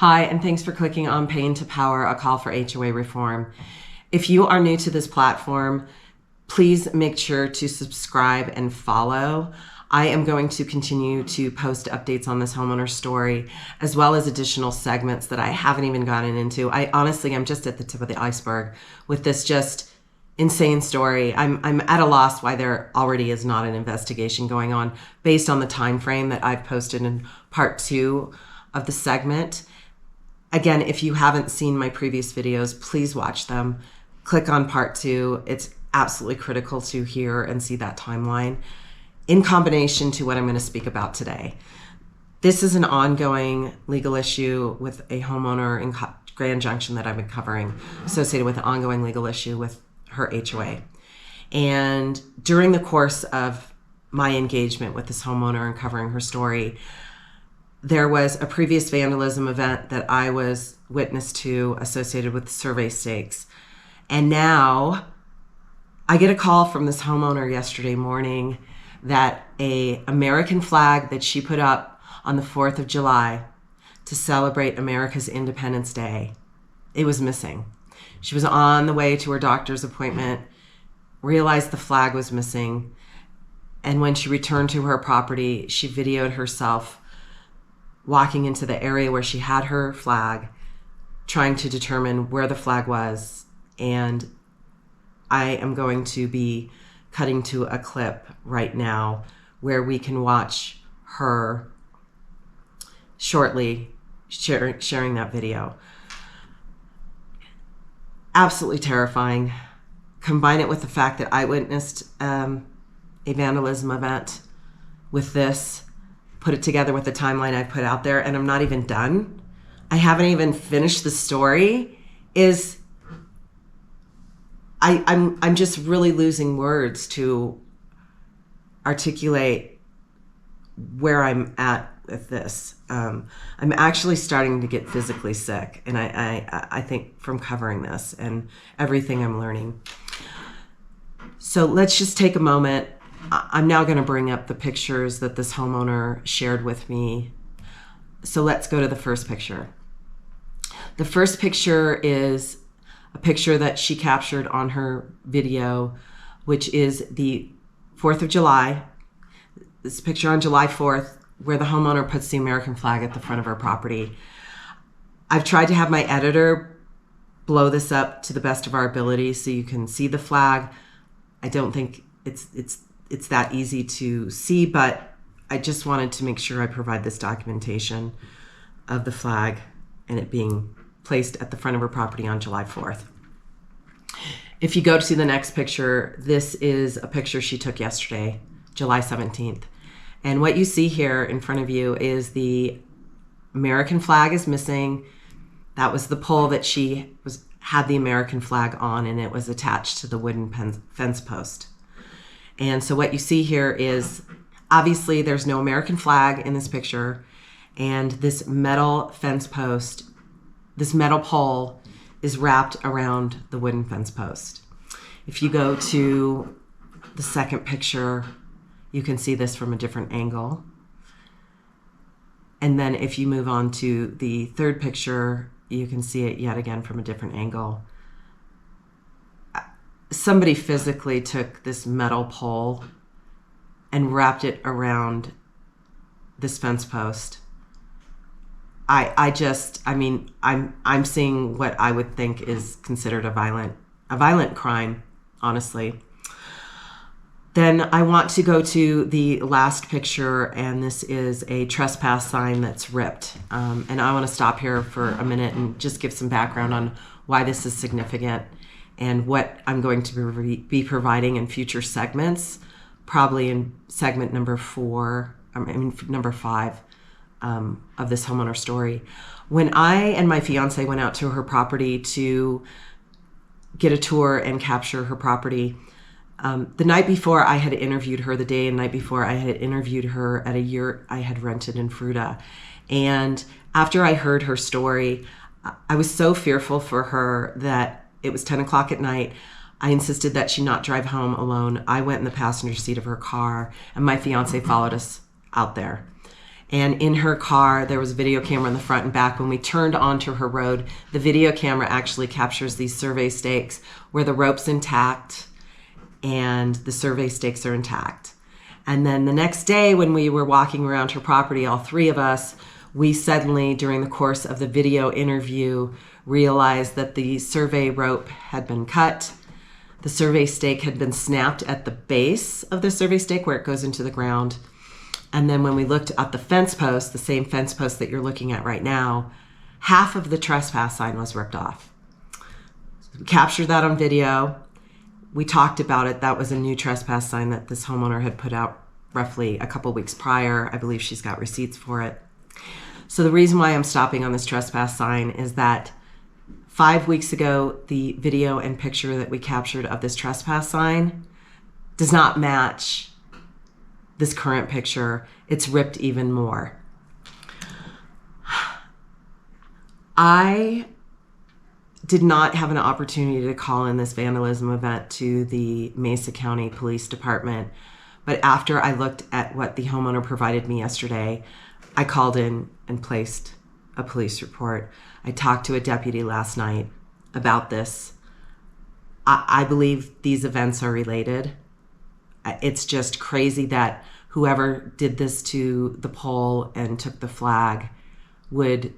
Hi, and thanks for clicking on Paying to Power, a call for HOA reform. If you are new to this platform, please make sure to subscribe and follow. I am going to continue to post updates on this homeowner story, as well as additional segments that I haven't even gotten into. I'm just at the tip of the iceberg with this just insane story. I'm at a loss why there already is not an investigation going on based on the time frame that I've posted in part 2 of the segment. Again, if you haven't seen my previous videos, please watch them. Click on part 2. It's absolutely critical to hear and see that timeline in combination to what I'm going to speak about today. This is an ongoing legal issue with a homeowner in Grand Junction that I've been covering, associated with an ongoing legal issue with her HOA. And during the course of my engagement with this homeowner and covering her story, there was a previous vandalism event that I was witness to associated with survey stakes. And now I get a call from this homeowner yesterday morning that a American flag that she put up on the 4th of July to celebrate America's Independence Day, it was missing. She was on the way to her doctor's appointment, realized the flag was missing, and when she returned to her property, she videoed herself walking into the area where she had her flag, trying to determine where the flag was. And I am going to be cutting to a clip right now where we can watch her shortly sharing that video. Absolutely terrifying. Combine it with the fact that I witnessed a vandalism event with this, put it together with the timeline I put out there, and I'm not even done. I haven't even finished the story. I'm just really losing words to articulate where I'm at with this. I'm actually starting to get physically sick, and I think from covering this and everything I'm learning. So let's just take a moment. I'm now going to bring up the pictures that this homeowner shared with me. So let's go to the first picture. The first picture is a picture that she captured on her video, which is the 4th of July. This picture on July 4th, where the homeowner puts the American flag at the front of her property. I've tried to have my editor blow this up to the best of our ability so you can see the flag. I don't think it's that easy to see, but I just wanted to make sure I provide this documentation of the flag and it being placed at the front of her property on July 4th. If you go to the next picture, this is a picture she took yesterday, July 17th. And what you see here in front of you is the American flag is missing. That was the pole that she had the American flag on, and it was attached to the wooden fence post. And so what you see here is, obviously there's no American flag in this picture, and this metal fence post, this metal pole is wrapped around the wooden fence post. If you go to the second picture, you can see this from a different angle. And then if you move on to the third picture, you can see it yet again from a different angle. Somebody physically took this metal pole and wrapped it around this fence post. I'm seeing what I would think is considered a violent crime, honestly. Then I want to go to the last picture, and this is a trespass sign that's ripped. And I want to stop here for a minute and just give some background on why this is significant and what I'm going to be providing in future segments, probably in segment number 5 of this homeowner story. When I and my fiance went out to her property to get a tour and capture her property, the night before I had interviewed her, the day and night before I had interviewed her at a yurt I had rented in Fruda. And after I heard her story, I was so fearful for her that it was 10 o'clock at night. I insisted that she not drive home alone. I went in the passenger seat of her car, and my fiance followed us out there. And in her car, there was a video camera in the front and back. When we turned onto her road, the video camera actually captures these survey stakes where the rope's intact and the survey stakes are intact. And then the next day when we were walking around her property, all three of us, we suddenly, during the course of the video interview, realized that the survey rope had been cut. The survey stake had been snapped at the base of the survey stake where it goes into the ground. And then when we looked at the fence post, the same fence post that you're looking at right now, half of the trespass sign was ripped off. We captured that on video. We talked about it. That was a new trespass sign that this homeowner had put out roughly a couple weeks prior. I believe she's got receipts for it. So the reason why I'm stopping on this trespass sign is that 5 weeks ago, the video and picture that we captured of this trespass sign does not match this current picture. It's ripped even more. I did not have an opportunity to call in this vandalism event to the Mesa County Police Department, but after I looked at what the homeowner provided me yesterday, I called in and placed a police report. I talked to a deputy last night about this. I believe these events are related. It's just crazy that whoever did this to the pole and took the flag would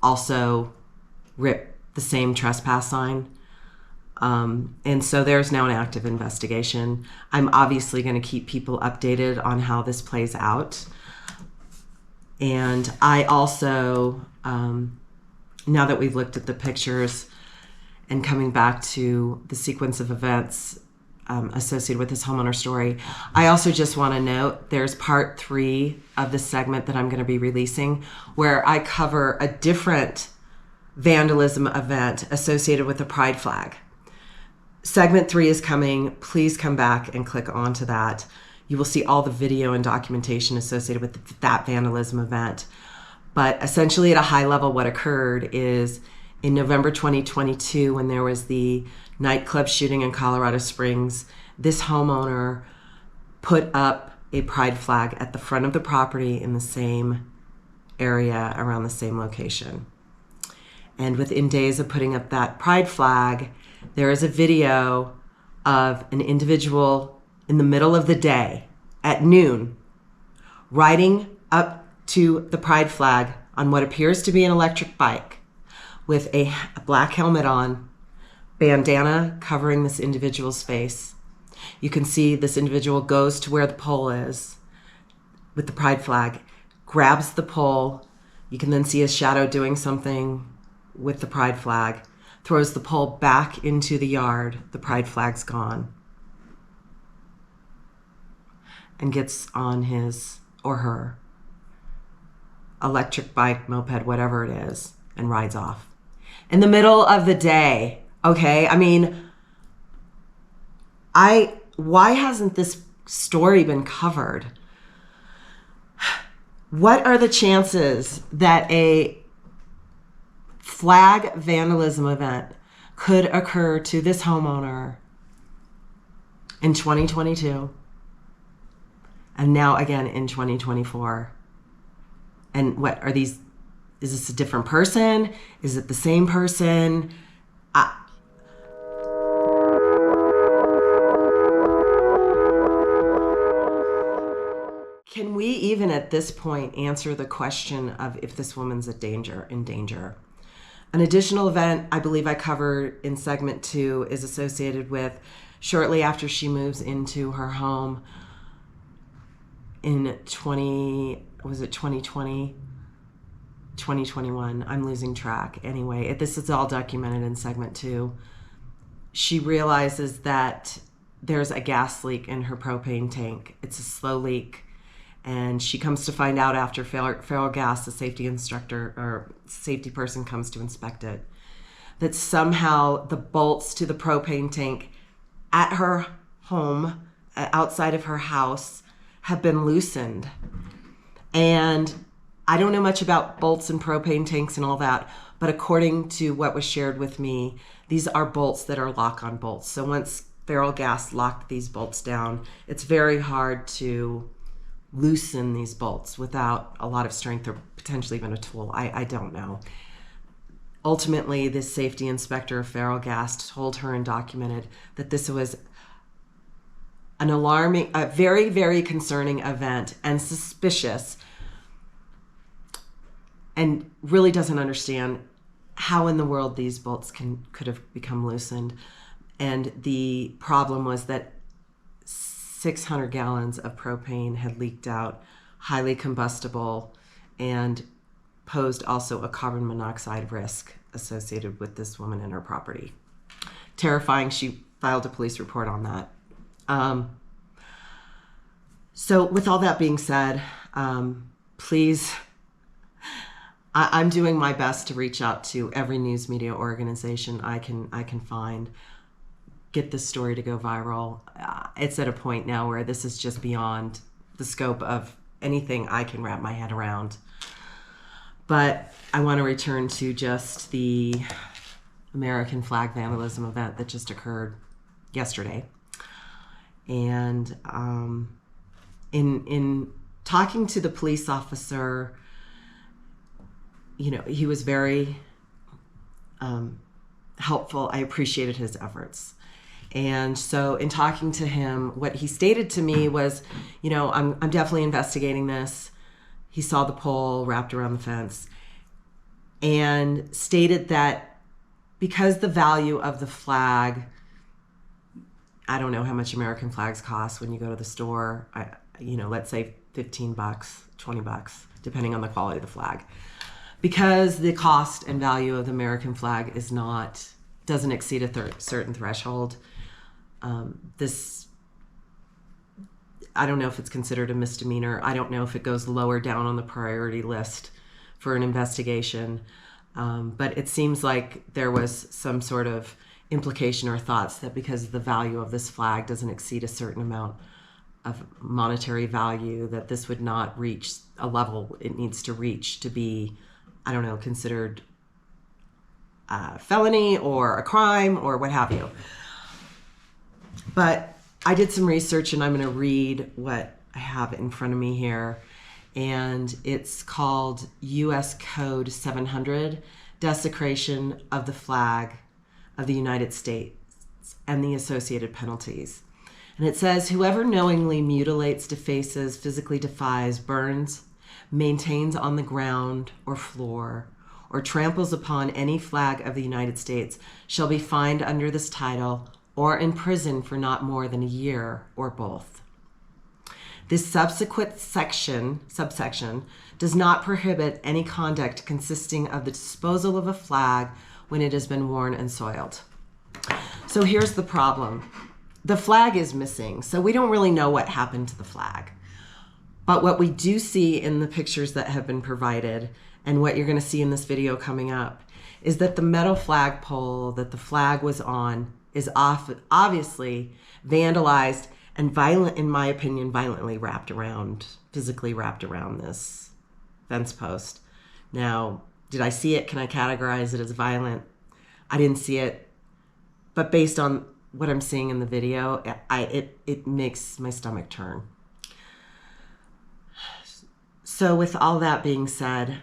also rip the same trespass sign. And so there's now an active investigation. I'm obviously going to keep people updated on how this plays out. And I also, now that we've looked at the pictures and coming back to the sequence of events associated with this homeowner story, I also just want to note there's part 3 of this segment that I'm going to be releasing where I cover a different vandalism event associated with the pride flag. Segment 3 is coming. Please come back and click onto that. You will see all the video and documentation associated with that vandalism event. But essentially at a high level, what occurred is in November 2022, when there was the nightclub shooting in Colorado Springs, this homeowner put up a pride flag at the front of the property in the same area around the same location. And within days of putting up that pride flag, there is a video of an individual in the middle of the day at noon riding up to the pride flag on what appears to be an electric bike with a black helmet on, bandana covering this individual's face. You can see this individual goes to where the pole is with the pride flag, grabs the pole. You can then see his shadow doing something with the pride flag, throws the pole back into the yard. The pride flag's gone. And gets on his or her electric bike, moped, whatever it is, and rides off. In the middle of the day, okay? I mean, why hasn't this story been covered? What are the chances that a flag vandalism event could occur to this homeowner in 2022 and now again in 2024? And what are these? Is this a different person? Is it the same person? Can we even at this point answer the question of if this woman's in danger? An additional event I believe I covered in segment 2 is associated with shortly after she moves into her home in 2020? 2021. I'm losing track. Anyway, this is all documented in segment 2. She realizes that there's a gas leak in her propane tank. It's a slow leak. And she comes to find out after feral gas, the safety instructor or safety person comes to inspect it, that somehow the bolts to the propane tank at her home, outside of her house, have been loosened. And I don't know much about bolts and propane tanks and all that, but according to what was shared with me, these are bolts that are lock-on bolts. So once feral gas locked these bolts down, it's very hard to loosen these bolts without a lot of strength or potentially even a tool. I don't know. Ultimately, this safety inspector of Feral Gas told her and documented that this was an alarming, a very, very concerning event and suspicious, and really doesn't understand how in the world these bolts could have become loosened. And the problem was that 600 gallons of propane had leaked out, highly combustible, and posed also a carbon monoxide risk associated with this woman and her property. Terrifying. She filed a police report on that. So with all that being said, please, I'm doing my best to reach out to every news media organization I can find, get this story to go viral. It's at a point now where this is just beyond the scope of anything I can wrap my head around. But I want to return to just the American Flag Vandalism event that just occurred yesterday. And in talking to the police officer, you know, he was very helpful. I appreciated his efforts. And so in talking to him, what he stated to me was, you know, I'm definitely investigating this. He saw the pole wrapped around the fence and stated that because the value of the flag, I don't know how much American flags cost when you go to the store, you know, let's say $15, $20, depending on the quality of the flag. Because the cost and value of the American flag doesn't exceed a certain threshold, this, I don't know if it's considered a misdemeanor. I don't know if it goes lower down on the priority list for an investigation. But it seems like there was some sort of implication or thoughts that because the value of this flag doesn't exceed a certain amount of monetary value, that this would not reach a level it needs to reach to be, I don't know, considered a felony or a crime or what have you. But I did some research and I'm going to read what I have in front of me here. And it's called U.S. Code 700, Desecration of the Flag of the United States and the Associated Penalties. And it says, whoever knowingly mutilates, defaces, physically defies, burns, maintains on the ground or floor, or tramples upon any flag of the United States shall be fined under this title or in prison for not more than a year or both. This subsequent subsection does not prohibit any conduct consisting of the disposal of a flag when it has been worn and soiled. So here's the problem. The flag is missing, so we don't really know what happened to the flag. But what we do see in the pictures that have been provided, and what you're going to see in this video coming up, is that the metal flagpole that the flag was on is obviously vandalized and in my opinion, violently physically wrapped around this fence post. Now, did I see it? Can I categorize it as violent? I didn't see it, but based on what I'm seeing in the video, it makes my stomach turn. So with all that being said,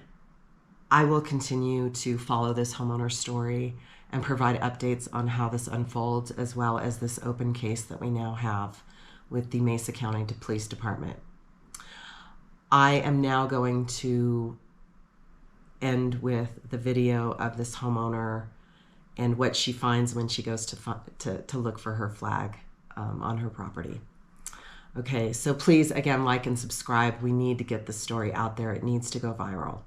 I will continue to follow this homeowner story and provide updates on how this unfolds, as well as this open case that we now have with the Mesa County Police Department. I am now going to end with the video of this homeowner and what she finds when she goes to look for her flag on her property. Okay, so please, again, like and subscribe. We need to get this story out there. It needs to go viral.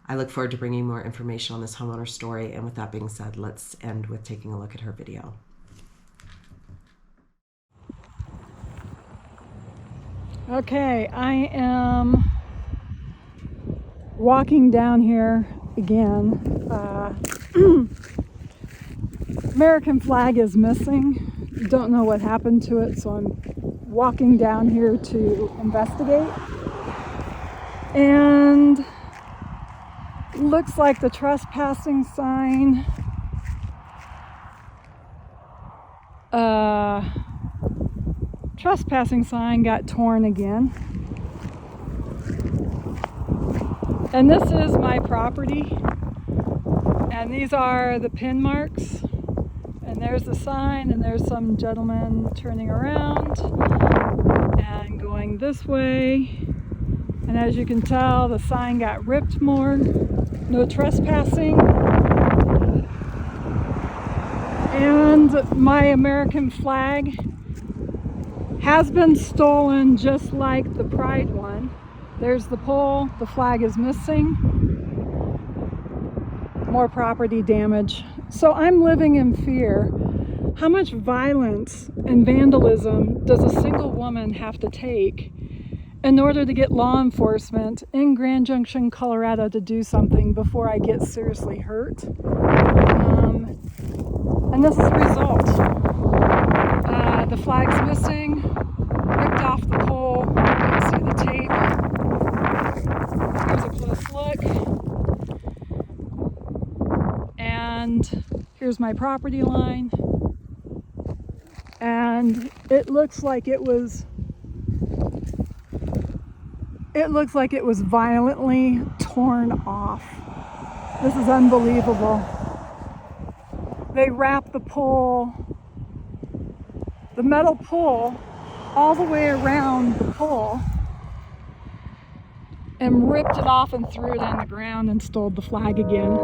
I look forward to bringing more information on this homeowner story. And with that being said, let's end with taking a look at her video. Okay, I am walking down here again. American flag is missing. Don't know what happened to it, so I'm walking down here to investigate. And looks like the trespassing sign got torn again. And this is my property. And these are the pin marks. And there's the sign, and there's some gentleman turning around and going this way. And as you can tell, the sign got ripped more. No trespassing. And my American flag has been stolen just like the Pride one. There's the pole, the flag is missing. More property damage. So I'm living in fear. How much violence and vandalism does a single woman have to take in order to get law enforcement in Grand Junction, Colorado to do something before I get seriously hurt? And this is the result. The flag's missing, ripped off the pole. You can see the tape. Here's a close look. And here's my property line. And it looks like it was violently torn off. This is unbelievable. They wrapped the pole, the metal pole, all the way around the pole and ripped it off and threw it on the ground and stole the flag again.